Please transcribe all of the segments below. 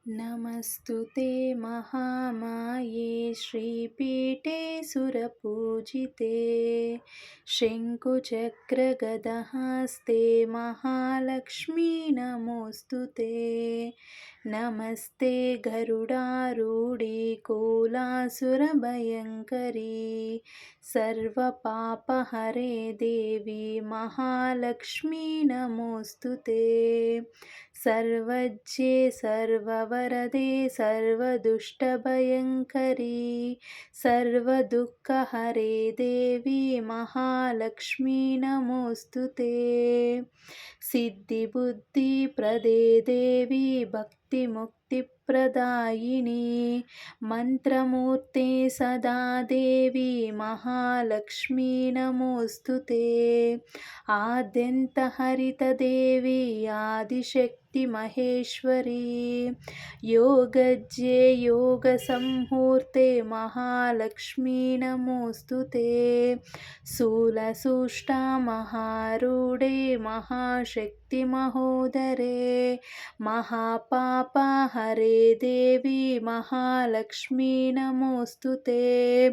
नमस्तुते महामाये श्रीपीठे सुरपूजिते शङ्कुचक्रगदहस्ते महालक्ष्मी नमोऽस्तुते। नमस्ते गरुडारूढे कोलासुरभयङ्करी सर्वपापहरे देवी महालक्ष्मी नमोऽस्तुते। सर्वज्ञे सर्ववरदे सर्वदुष्टभयङ्करी सर्वदुःखहरे देवी महालक्ष्मी नमोऽस्तुते। सिद्धिबुद्धिप्रदे देवी भक्तिमुक्तिप्रदायिनी मन्त्रमूर्ते सदा देवी महालक्ष्मी नमोऽस्तुते। आद्यन्तहरितदेवी आदिशक्ति महेश्वरी योगज्ञे योगसंहूर्ते महालक्ष्मी नमोऽस्तुते। शूलसूष्टा महारूढे महाशक्ति महोदरे महापापहरे देवी महालक्ष्मी नमोऽस्तुते।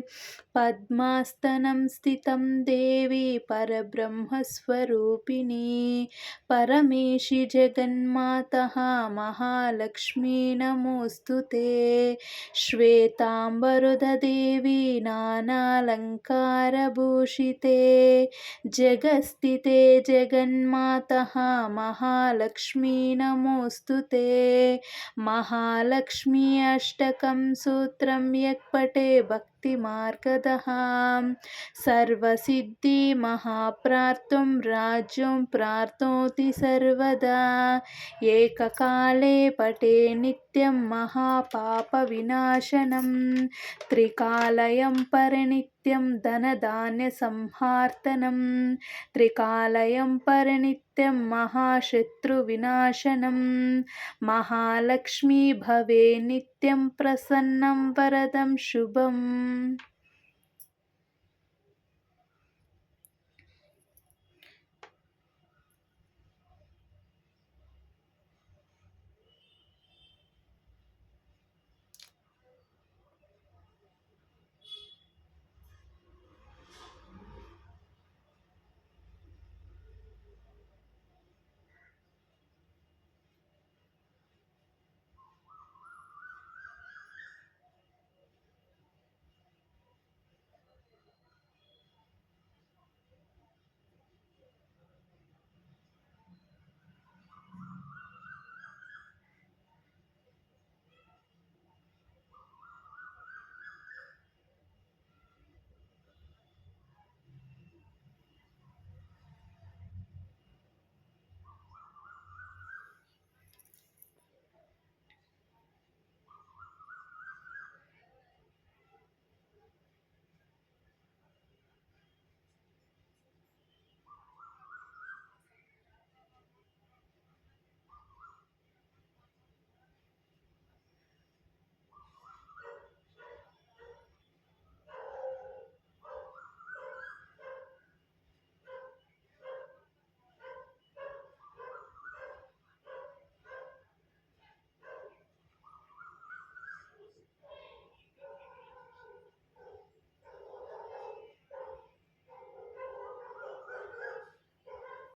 पद्मासनं स्थितं देवी परब्रह्मस्वरूपिणी परमेशि जगन्मातः महालक्ष्मी नमोऽस्तुते। श्वेताम्बरदेवी नानालङ्कारभूषिते जगस्थिते जगन्मातः महालक्ष्मी नमोऽस्तुते। महालक्ष्मी अष्टकं सूत्रं यः पठे भक्तिमार्गदः सर्वसिद्धि महाप्राप्तुं राज्यं प्राप्नोति सर्वदा। एककाले पठे नित्यं महापापविनाशनं त्रिकालयं परनित्यं धनधान्यसंहार्तनं त्रिकालयं परनित्यं महाशत्रुविनाशनं महालक्ष्मी भवे नित्यं प्रसन्नं वरदं शुभम्।